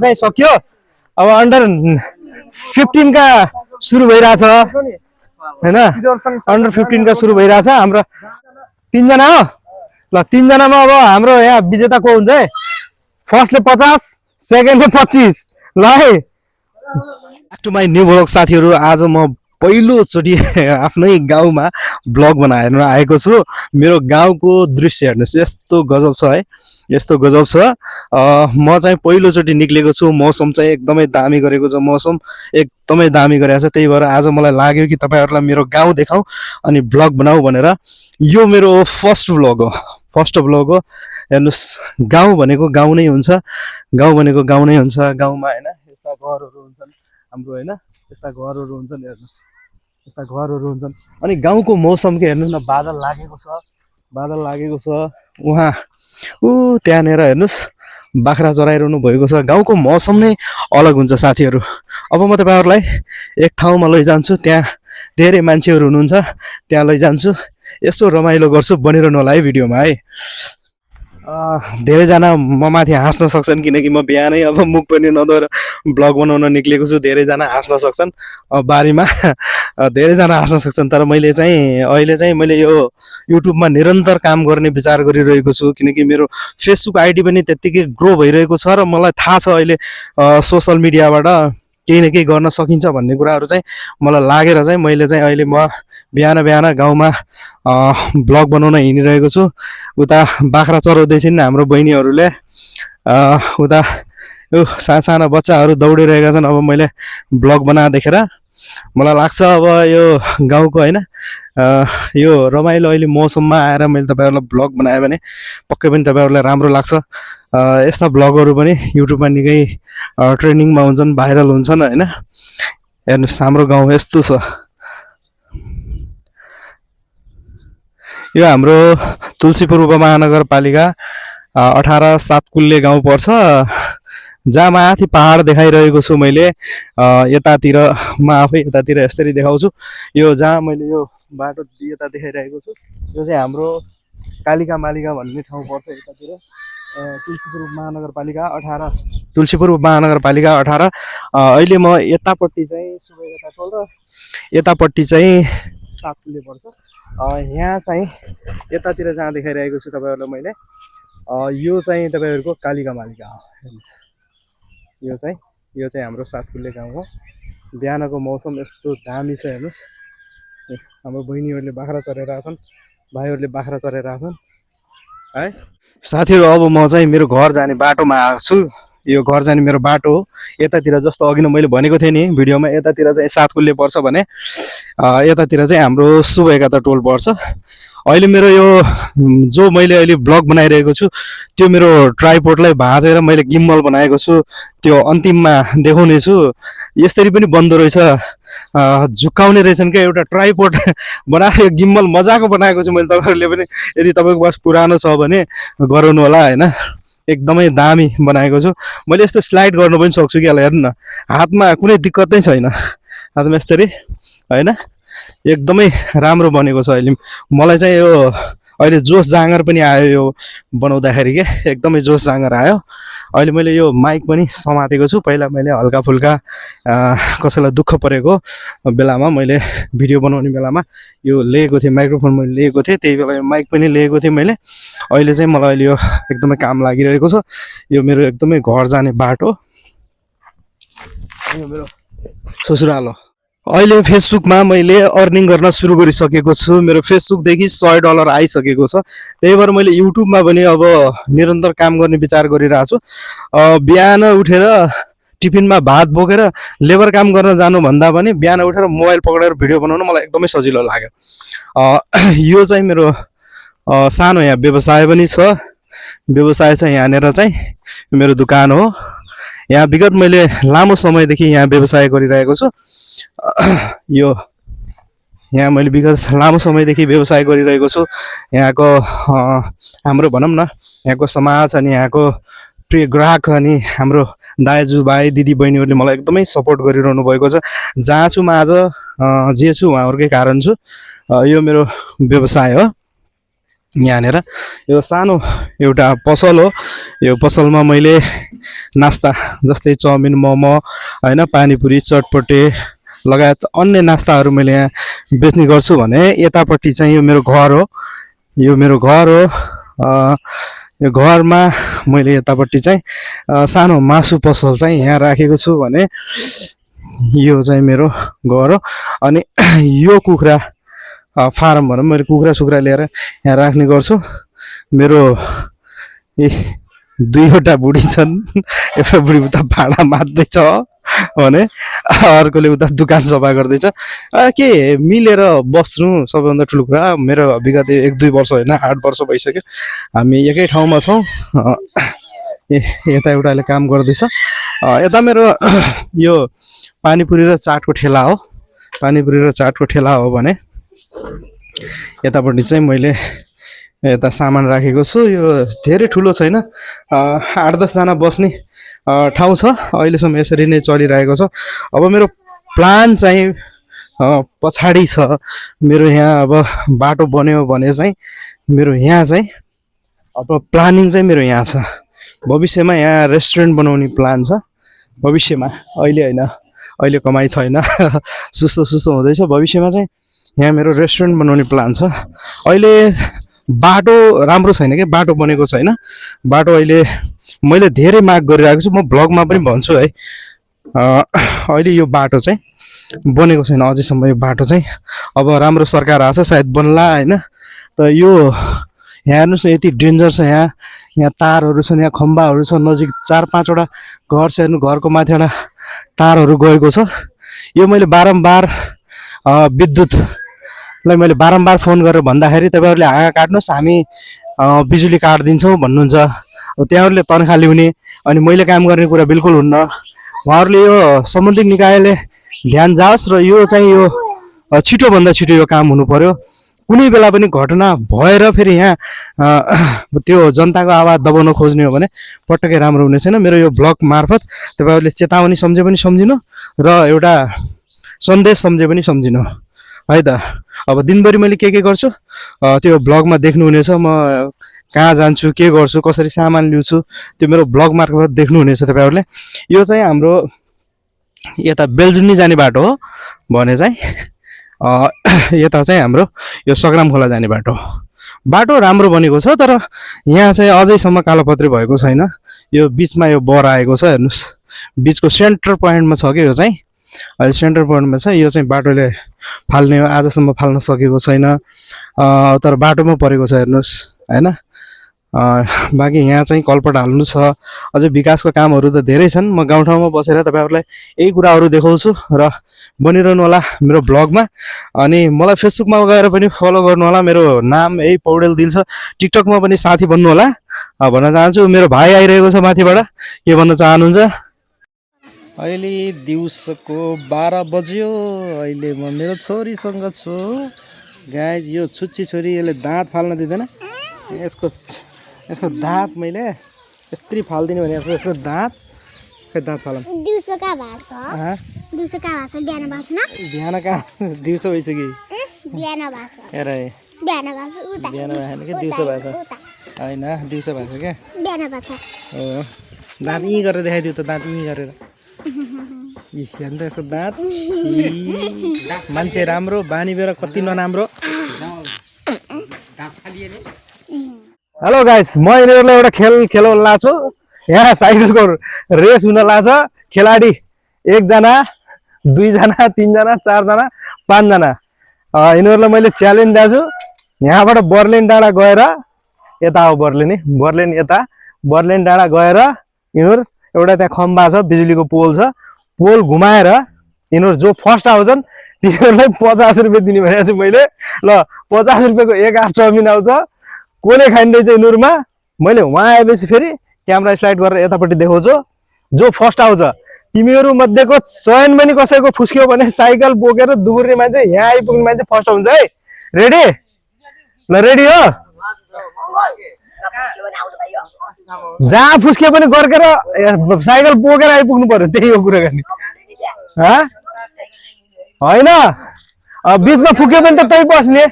चाहिँ सक्यो अब अन्डर 15 का सुरु भइरहेछ हैन अन्डर 15 का सुरु भइरहेछ हाम्रो 3 जना हो ल 3 जनामा अब हाम्रो यहाँ विजेता को हुन्छ है फर्स्टले 50 सेकेन्डले 25 ल है back to my new blog साथीहरु आज म पहिलोचोटि आफ्नै गाउँमा ब्लग बनाएर आएको छु मेरो गाउँको दृश्य हेर्नुस् यस्तो गजब छ है यस्तो गजब छ म चाहिँ पहिलोचोटि निक्लेको छु मौसम चाहिँ एकदमै दामी गरेको छ मौसम एकदमै दामी गरेको छ त्यही भएर आज मलाई लाग्यो कि तपाईहरुलाई मेरो गाउँ देखाऊ अनि ब्लग बनाऊ भनेर यो मेरो फर्स्ट ब्लग हो हेर्नुस् गाउँ भनेको गाउँ नै हुन्छ गाउँमा हैन यस्ता घरहरु हुन्छन् हाम्रो हैन यस्ता घरहरु हुन्छन् हेर्नुस् यस्ता घरहरु हुन्छन् अनि गाउँको मौसम के हेर्नुस् न बादल लागेको छ उहाँ त्यहाँनेर हेर्नुस् बाख्रा चराइरहनु भएको छ गाउँको मौसम नै अलग हुन्छ साथीहरु अब म तपाईहरुलाई एक ठाउँमा लैजान्छु त्यहाँ धेरै मान्छेहरु हुनुहुन्छ त्यहाँ लैजान्छु यसो रमाइलो गर्छु बनिरहनु होला है भिडियोमा है धेरै जना म माथि हाँस्न सक्छन् किनकि म बिहानै अब मुख पनि नधोएर ब्लग बनाउन निक्लेको छु धेरै जना हाँस्न सक्छन् बारीमा धेरै जना हाँस्न सक्छन् तर मैले चाहिँ अहिले चाहिँ मैले यो युट्युबमा निरन्तर काम गर्ने विचार गरिरहेको छु किनकि मेरो फेसबुक आइडी पनि त्यतिकै ग्रो भइरहेको छ र मलाई थाहा छ अहिले सोशल मिडियाबाट केही न केही गर्न सकिन्छ भन्ने कुराहरु चाहिँ मलाई लागेर चाहिँ मैले चाहिँ अहिले म बिहान गाउँमा ब्लग बनाउन हिँडिरहेको छु उता बाख्रा चराउँदै छिन् हाम्रो बहिनीहरुले उता यो साना बच्चाहरु दौडिरहेका छन् अब मैले ब्लग बना देखेर मलाई लाग्छ अब यो गाउँको हैन यो रमाइलो अहिले मौसममा आएर मैले तपाईहरुलाई ब्लग बनाए भने पक्कै पनि तपाईहरुलाई राम्रो लाग्छ यस्ता ब्लगहरु पनि युट्युबमा निकै ट्रेन्डिङमा हुन्छन् भाइरल हुन्छन् हैन हेर्नुस् हाम्रो गाउँ यस्तो छ यो हाम्रो तुलसीपुर उपमहानगरपालिका 18 सातकुल्ले गाउँ पर्छ जहाँ माथि पहाड देखाइरहेको छु मैले यतातिर म आफै यतातिर यसरी देखाउँछु यो जहाँ मैले यो बाटो यता देखाइरहेको छु यो चाहिँ हाम्रो कालिका मालिका भन्ने ठाउँ पर्छ यतातिर तुलसीपुर महानगरपालिका 18 अहिले म यतापट्टि चाहिँ सुबेगता टोल र यतापट्टि चाहिँ सातकुल्ले पर्छ यहाँ चाहिँ यतातिर जहाँ देखाइरहेको छु तपाईहरुलाई मैले यो चाहिँ तपाईहरुको कालिका मालिका हो यो चाहिँ हाम्रो सातकुल्ले गाउँ हो बिहानको मौसम यस्तो दामी छ हेर्नुस् हाम्रो बहिनीहरुले बाख्रा चरेर आछन् भाइहरुले बाख्रा चरेर आछन् है साथीहरु अब म चाहिँ मेरो घर जाने बाटोमा आएको छु यो घर जाने मेरो बाटो हो यतातिर जस्तो अघि नै मैले भनेको थिएँ नि भिडियोमा यतातिर चाहिँ सातकुल्ले पर्छ भने यतातिर चाहिँ हाम्रो सुबेगता टोल पर्छ अहिले मेरो यो जो मैले अहिले ब्लग बनाइरहेको छु त्यो मेरो ट्राइपोडलाई भाँचेर मैले गिम्बल बनाएको छु त्यो अन्तिममा देखाउने छु यसरी पनि बन्दो रहेछ झुकाउने रहेछन् क्या एउटा ट्राइपोड बनाएर यो गिम्बल मजाको बनाएको छु मैले तपाईहरुले पनि यदि तपाईको पास पुरानो छ भने गराउनु होला हैन एकदमै दामी बनाएको छु मैले यस्तो स्लाइड गर्न पनि सक्छु कि हेर्नु न हातमा कुनै दिक्कत नै छैन हातमा यसरी हैन एकदमै राम्रो बनेको छ अहिले मलाई चाहिँ यो अहिले जोश जाँगर पनि आयो यो बनाउँदाखेरि के एकदमै जोश जाँगर आयो अहिले मैले यो माइक पनि समातेको छु पहिला मैले हल्का फुल्का कसैलाई दुःख परेको बेलामा मैले भिडियो बनाउने बेलामा यो लिएको थिएँ माइक्रोफोन मैले लिएको थिएँ त्यही बेला यो माइक पनि लिएको थिएँ मैले अहिले चाहिँ मलाई अहिले यो एकदमै काम लागिरहेको छ यो मेरो एकदमै घर जाने बाटो यो मेरो ससुराल हो अहिले फेसबुकमा मैले अर्निङ गर्न सुरु गरिसकेको छु मेरो फेसबुकदेखि $100 आइसकेको छ त्यही भएर मैले युट्युबमा पनि अब निरन्तर काम गर्ने विचार गरिरहेको छु बिहान उठेर टिफिनमा भात बोकेर लेबर काम गर्न जानु भन्दा पनि बिहान उठेर मोबाइल पक्रेर भिडियो बनाउन मलाई एकदमै सजिलो लाग्यो यो चाहिँ मेरो सानो यहाँ व्यवसाय पनि छ व्यवसाय चाहिँ यहाँनेर चाहिँ मेरो दुकान हो यहाँ विगत मैले लामो समयदेखि यहाँ व्यवसाय गरिरहेको छु यो यहाँ मैले विगत लामो समयदेखि व्यवसाय गरिरहेको छु यहाँको हाम्रो भनौँ न यहाँको समाज अनि यहाँको प्रिय ग्राहक अनि हाम्रो दाजुभाइ दिदीबहिनीहरूले मलाई एकदमै सपोर्ट गरिरहनु भएको छ जहाँ छु म आज जे छु उहाँहरूकै कारण छु यो मेरो व्यवसाय हो यहाँनिर यो सानो एउटा पसल हो। यो पसलमा मैले नास्ता जस्तै चाउमिन मोमो होइन पानीपुरी चटपटे लगायत अन्य नास्ताहरू मैले यहाँ बेच्ने गर्छु भने यतापट्टि चाहिँ यो मेरो घर हो। यो मेरो घर हो। यो घरमा मैले यतापट्टि चाहिँ सानो मासु पसल चाहिँ यहाँ राखेको छु भने यो चाहिँ मेरो घर हो। अनि यो कुखुरा फारम भनौँ, मैले कुखुरा सुखुरा लिएर यहाँ राख्ने गर्छु। मेरो दुईवटा बुढी छन्, एउटा बुढी उता भाँडा माझ्दैछ भने अर्कोले उता दोकान सफा गर्दैछ। के मिलेर बस्नु सबैभन्दा ठुलो कुरा। मेरो विगत 1-2 वर्ष होइन 8 वर्ष भइसक्यो हामी एकै ठाउँमा छौँ। यता एउटाले काम गर्दैछ। यता मेरो यो पानीपुरी र चाटको ठेला हो। पानीपुरी र चाटको ठेला हो भने यतापट्टि चाहिँ मैले यता सामान राखेको छु। यो धेरै ठुलो छैन, 8-10 जना बस्ने ठाउँ छ। अहिलेसम्म यसरी नै चलिरहेको छ। अब मेरो प्लान चाहिँ पछाडि छ। मेरो यहाँ अब बाटो बन्यो भने चाहिँ मेरो यहाँ चाहिँ अब प्लानिङ चाहिँ मेरो यहाँ छ। भविष्यमा यहाँ रेस्टुरेन्ट बनाउने प्लान छ भविष्यमा, अहिले होइन, अहिले कमाइ छैन, सुस्तो सुस्तो हुँदैछ। भविष्यमा चाहिँ यहाँ मेरो रेस्टुरेन्ट बनाउने प्लान छ। अहिले बाटो राम्रो छैन क्या, बाटो बनेको छैन। बाटो अहिले मैले धेरै माग गरिरहेको छु, म ब्लगमा पनि भन्छु है। अहिले यो बाटो चाहिँ बनेको छैन अझैसम्म। यो बाटो चाहिँ अब राम्रो सरकार आछ सायद बन्ला होइन। त यो यहाँ हेर्नुहोस् न यति डेन्जर छ। यहाँ तारहरू छन्, यहाँ खम्बाहरू छ, नजिक 4-5वटा घर छ। हेर्नु घरको माथिबाट तारहरू गएको छ। यो मैले बारम्बार विद्युतलाई मैले बारम्बार फोन गरेर भन्दाखेरि तपाईँहरूले हाँगा काट्नुहोस्, हामी बिजुली काटिदिन्छौँ भन्नुहुन्छ। त्यहाँहरूले तनखा ल्याउने अनि मैले काम गर्ने कुरा बिल्कुल हुन्न। उहाँहरूले यो सम्बन्धित निकायले ध्यान जाओस् र यो चाहिँ यो छिटोभन्दा छिटो यो काम हुनु पर्यो। कुनै बेला पनि घटना भएर फेरि यहाँ त्यो जनताको आवाज दबाउन खोज्ने हो भने पटक्कै राम्रो हुने छैन। मेरो यो ब्लग मार्फत तपाईँहरूले चेतावनी सम्झे पनि सम्झिनु र एउटा सन्देश सम्झे पनि सम्झिनु है त। अब दिनभरि मैले के गर्छु त्यो ब्लगमा देख्नुहुनेछ। म कहाँ जान्छु, के गर्छु, कसरी सामान ल्याउँछु, त्यो मेरो ब्लग मार्फत देख्नुहुनेछ तपाईँहरूले। यो चाहिँ हाम्रो यता बेलजुन्नी जाने बाटो हो भने चाहिँ यता चाहिँ हाम्रो यो सग्राम खोला जाने बाटो। बाटो राम्रो बनेको छ तर यहाँ चाहिँ अझैसम्म कालोपत्री भएको छैन। यो बिचमा यो बर आएको छ हेर्नुहोस्, बिचको सेन्टर पोइन्टमा छ कि यो चाहिँ अहिले सेन्टर पोइन्टमा छ। यो चाहिँ बाटोले फाल्ने हो, आजसम्म फाल्न सकेको छैन तर बाटोमा परेको छ हेर्नुहोस् होइन। बाँकी यहाँ चाहिँ कलपट हाल्नु छ। अझै विकासको कामहरू त धेरै छन्। म गाउँठाउँमा बसेर तपाईँहरूलाई यही कुराहरू देखाउँछु र बनिरहनु होला मेरो ब्लगमा। अनि मलाई फेसबुकमा गएर पनि फलो गर्नु होला, मेरो नाम यही पौडेल दिल छ। टिकटकमा पनि साथी बन्नु होला भन्न चाहन्छु। मेरो भाइ आइरहेको छ माथिबाट, के भन्न चाहनुहुन्छ? अहिले दिउँसोको 12 बज्यो। अहिले म मेरो छोरीसँग छु गाइज। यो छुच्ची छोरी, यसले दाँत फाल्न दिँदैन। यसको दाँत मैले यस्तरी फाल्दिने भने यसको दाँत खै दाँत फालौँ। दिउँसो कहाँ भएको छ? दिउँसो कहाँ भएको छ? बिहान भएको छ न? बिहान कहाँ, दिउँसो भइसक्यो। बिहान भएको छ। हेर बिहान भएको छ। उता बिहान भएन कि दिउँसो भएको छ? होइन दिउँसो भएको छ क्या। बिहान भएको छ। हो दाँत यहीँ गरेर देखाइदियो त, दाँत यहीँ गरेर। हेर्नु त यसको दाँत। मान्छे राम्रो, बानी बेर कति नराम्रो। हेलो गाइस, म यिनीहरूलाई एउटा खेल खेलाउन लाग्छु। यहाँ साइकलको रेस हुन लाग्छ। खेलाडी 1 जना, 2 जना, 3 जना, 4 जना, 5 जना। यिनीहरूलाई मैले च्यालेन्ज दिएको छु। यहाँबाट बर्लिन डाँडा गएर यता हो बर्लिन यता बर्लिन डाँडा गएर यिनीहरू एउटा त्यहाँ खम्बा छ, बिजुलीको पोल छ, पोल घुमाएर यिनीहरू जो फर्स्ट आउँछन् तिनीहरूलाई 50 रुपियाँ दिने भनेको छु मैले। ल 50 रुपियाँको 1 हाफ चाउमिन आउँछ। कसले खाइँदैछ यिनीहरूमा? मैले उहाँ आएपछि फेरि क्यामेरा स्लाइड गरेर यतापट्टि देखाउँछु। जो फर्स्ट आउँछ तिमीहरू मध्येको चयन पनि कसैको फुस्क्यो भने साइकल बोकेर दुबुर्ने मान्छे, यहाँ आइपुग्ने मान्छे फर्स्ट हुन्छ है। रेडी? ल रेडी हो? जहाँ फुस्क्यो पनि गर्केर साइकल बोकेर आइपुग्नु पर्यो, त्यही हो कुरा गर्ने होइन। बिचमा फुक्यो भने त तै बस्ने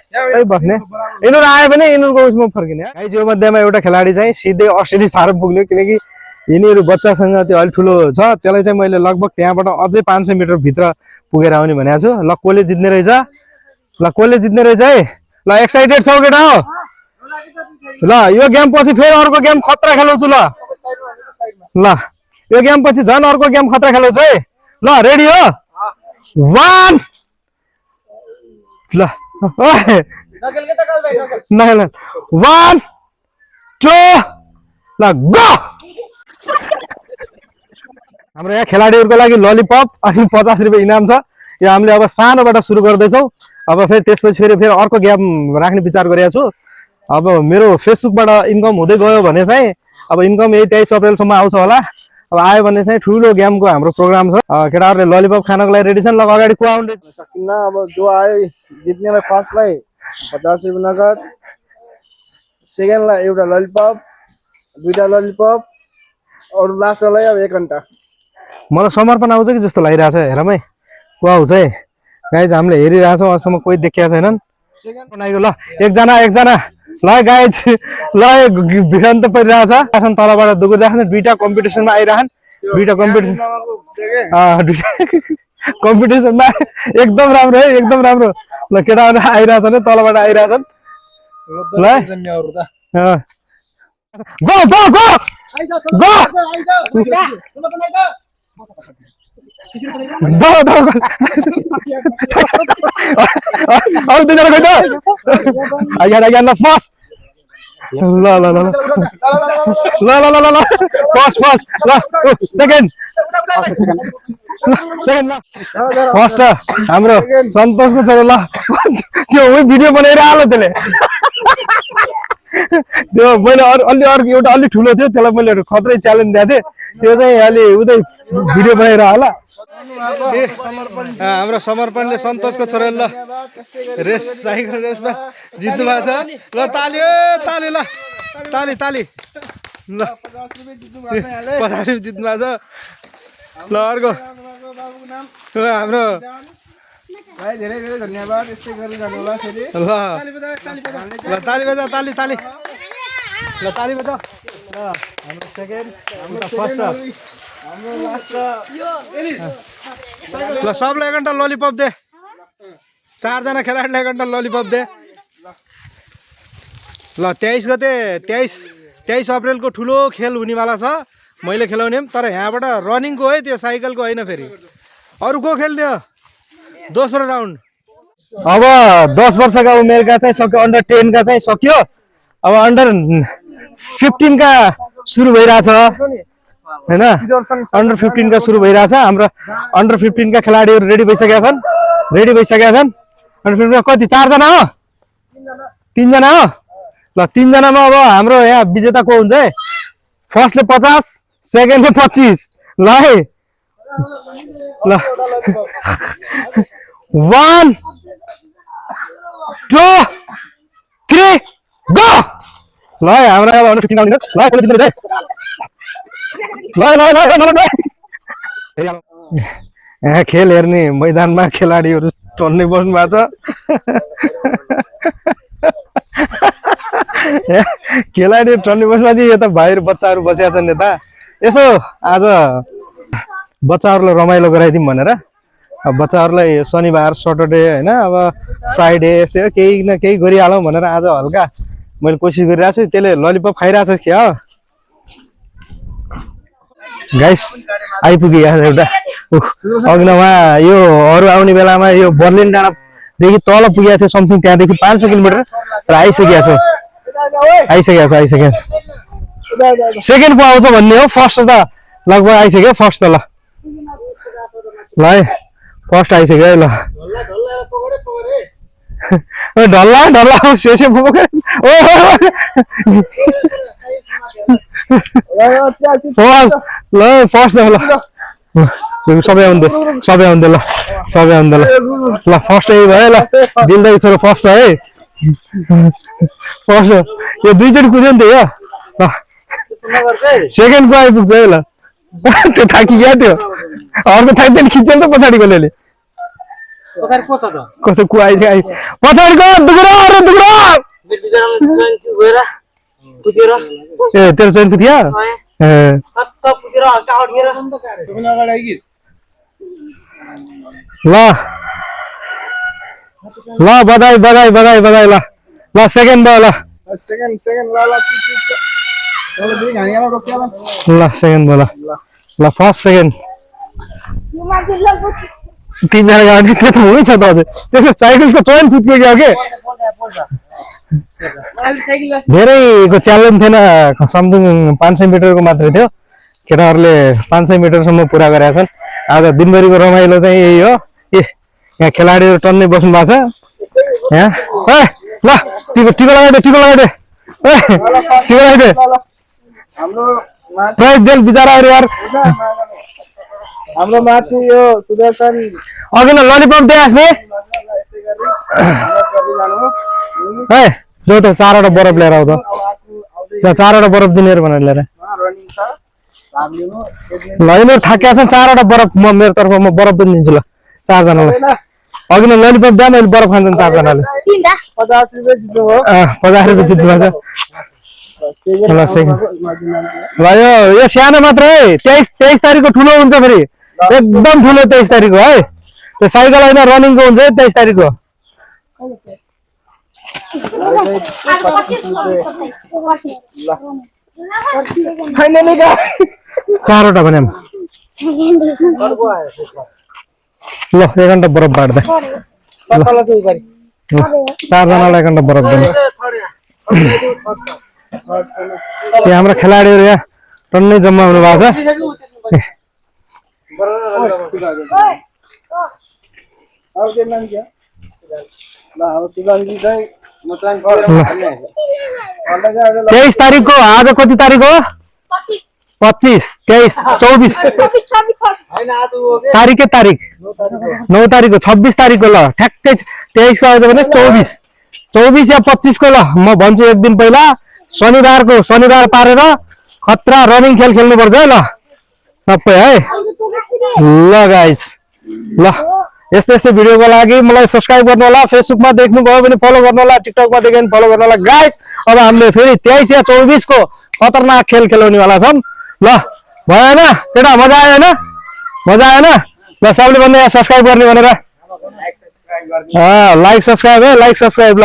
यिनीहरू आयो भने यिनीहरूको उसमा फर्किने गाइज यो मध्येमा एउटा खेलाडी चाहिँ सिधै अस्ट्रेलिया फारम पुग्ने किनकि यिनीहरू बच्चासँग त्यो अलिक ठुलो छ त्यसलाई चाहिँ मैले लगभग त्यहाँबाट अझै 500 मिटर भित्र पुगेर आउने भनेको छु ल कसले जित्ने रहेछ है ल एक्साइटेड छौ केटा हो ल यो गेम पछि फेरि अर्को गेम खतरा खेलाउँछु ल यो गेम पछि झन् अर्को गेम खतरा खेलाउँछु है ल रेडी हो 1 ल 1 2 ल गो हाम्रो यहाँ खेलाडीहरूको लागि ललिपप अनि 50 रुपियाँ इनाम छ यो हामीले अब सानोबाट सुरु गर्दैछौँ अब फेरि त्यसपछि फेरि अर्को गेम राख्ने विचार गरेको छु अब मेरो फेसबुकबाट इन्कम हुँदै गयो भने चाहिँ अब इन्कम यही 23 अप्रिलसम्म आउँछ होला अब आयो भने चाहिँ ठुलो गेमको हाम्रो प्रोग्राम छ केटाहरूले ललिपप खानको लागि रेडी छन् ल अगाडि को आउँदै सकिन्न अब जो आयो जित्नेलाई फर्स्टलाई 50 रुपियाँ नगद सेकेन्डलाई एउटा ललिपप दुईटा ललिपप अरू लास्टलाई अब 1 घण्टा मलाई समर्पण आउँछ कि जस्तो लागिरहेछ हेरौँ है को आउँछ है गाइज हामीले हेरिरहेछौँ अहिलेसम्म कोही देखिया छैनन् ल एकजना ल गाइज ल भिडन्त परिरहेछ तलबाट दुगुर्दाखेरि दुईटा कम्पिटिसनमा आइरहन् दुईटा कम्पिटिसनमा एकदम राम्रो है एकदम राम्रो ल केटाहरू आइरहेछन् तलबाट आइरहेछन् ल गो गो गो गो अरू दुईजना खै त आइहाल फर्स्ट ल फर्स्ट ल सेकेन्ड फर्स्ट हाम्रो सन्तोषको छ ल त्यो भिडियो बनाएर हाल्यो त्यसले त्यो मैले अलि अर्को एउटा अलि ठुलो थियो त्यसलाई मैले खत्रै च्यालेन्ज दिएको थिएँ त्यो चाहिँ अलि उतै भिडियो बनाएर होला हाम्रो समर्पणले सन्तोषको छोरा ल रेस साइकल रेसमा जित्नु भएको छ ल ताली ताली ल ताली ताली ल 50 रुपियाँ जित्नु भएको छ ल अर्को हाम्रो धेरै धेरै धन्यवाद यस्तै गरी जानु होला फेरि ल ताली बजा ताली ताली ल ताली बजा ल हाम्रो सेकेन्ड हाम्रो फर्स्ट हाम्रो लास्ट ल सबलाई 1 घण्टा ललिपप दे 4 जना खेलाडीलाई 1 घण्टा ललिपप दे ल 23 गते 23 अप्रिलको ठुलो खेल हुनेवाला छ मैले खेलाउने तर यहाँबाट रनिङको है त्यो साइकलको होइन फेरि अरू को खेल्ने हो दोस्रो राउन्ड अब 10 वर्षका उमेरका चाहिँ सक्यो अन्डर 10 का चाहिँ सक्यो अब अन्डर 15 का सुरु भइरहेछ हैन अन्डर 15 का सुरु भइरहेछ हाम्रो अन्डर 15 का खेलाडीहरू रेडी भइसकेका छन् अन्डर 15 कति 4 जना हो 3 जना हो ल 3 जनामा अब हाम्रो यहाँ विजेता को हुन्छ है फर्स्टले 50 सेकेन्डले 25 ल है ल 1 2 3 गो ल हाम्रो अब अन्डर 15 ल कसले जित्छ ल खेल हेर्ने मैदानमा खेलाडीहरू चल्ने बस्नु भएको छ खेलाडी चल्ने बस्नुमा चाहिँ यता भाइहरू बच्चाहरू बसेका छन् यता यसो आज बच्चाहरूलाई रमाइलो गराइदिउँ भनेर बच्चाहरूलाई शनिबार सटरडे होइन अब फ्राइडे यस्तै हो केही न केही गरिहालौँ भनेर आज हल्का मैले कोसिस गरिरहेको छु त्यसले ललिपप खाइरहेको छ क्या गाइस आइपुग्यो यहाँ एउटा अघि न उहाँ यो अरू आउने बेलामा यो बर्लिन डाँडादेखि तल पुगेको थियो समथिङ त्यहाँदेखि 500 किलोमिटर र आइसकेको छ सेकेन्ड पो आउँछ भन्ने हो फर्स्ट त लगभग आइसक्यो फर्स्ट त ल है फर्स्ट आइसक्यो है ल ढल्ला ढल्ला सेसे ल फर्स्ट ल सबै आउँदै ल फर्स्ट यही भयो ल दिलदारी छोरो फर्स्ट है फर्स्ट यो दुईचोटि कुद्यो नि त यो सेकेन्ड को आइपुग्छ है ल त्यो थाकिगयो त्यो अर्को थाक्दैन खिच्छ नि त पछाडिको ले कस्तो कुवाइ आइ पछाडिको दुगुरो अरे दुगुरो ए तेरो चैन पुग्यो ए ल ल बधाई बधाई बधाई बधाई ल ल सेकेन्ड भयो ल सेकेन्ड ल ल सेकेन्ड भयो ल फर्स्ट सेकेन्ड तीनजना गाडी त्यो त हुँदै छ त हजुर त्यसको साइकलको चैन फुट्यो क्या के धेरैको च्यालेन्ज थिएन समथिङ 500 मिटरको मात्रै थियो केटाहरूले 500 मिटरसम्म पुरा गरेका छन् आज दिनभरिको रमाइलो चाहिँ यही हो यहाँ खेलाडीहरू टन्नै बस्नु भएको छ यहाँ ल टिको लगाइदे टिको लगाइदे टिको लगाइदे प्राइज देल बिचराहरू यार हाम्रो माथि यो सुदर्शन अघि न ललिपप दे आस्ने ए जो त 4वटा बरफ लिएर आऊ त 4वटा बरफ दिने भनेर लिएर ल यिनीहरू थाकेका छन् 4वटा बरफ म मेरो तर्फमा म बरफ पनि दिन्छु ल 4 जनालाई अघि न ललिपप दिए मैले बरफ खान्छन् 4 जनाले 50 रुपैयाँ जित्नु हो 50 रुपैयाँ जित्नु भएको छ ल यो सानो मात्र है 23 तारिखको ठुलो हुन्छ फेरि एकदम ठुलो 23 तारिखको है त्यो साइकल होइन रनिङको हुन्छ 23 तारिखको फाइनली 4वटा भने ल 1 घण्टा बरफ बाँड्दै 4 जनालाई 1 घण्टा बरफ दिने यहाँ हाम्रो खेलाडीहरू यहाँ टन्नै जम्मा हुनु भएको छ तेईस तारिखको आज कति तारिख हो 25 23 24 तारिकै तारिख 9 तारिख हो 26 तारिखको ल ठ्याक्कै 23 को आउँछ भने 24 या 25 को ल म भन्छु एक दिन पहिला शनिबार पारेर खतरा रनिङ खेल खेल्नुपर्छ है ल सबै है ल गाइस ल यस्तो यस्तो भिडियोको लागि मलाई सब्स्क्राइब गर्नु होला फेसबुकमा देख्नु भयो भने फलो गर्नु होला टिकटकमा देख्यो भने फलो गर्नु होला गाइस अब हामीले फेरि 23 या 24 को खतरनाक खेल खेलाउने वाला छौं ल भएन केटा मजा आयो हैन ल सबले भन्नु सब्स्क्राइब गर्ने भनेर लाइक सब्स्क्राइब है लाइक सब्स्क्राइब ल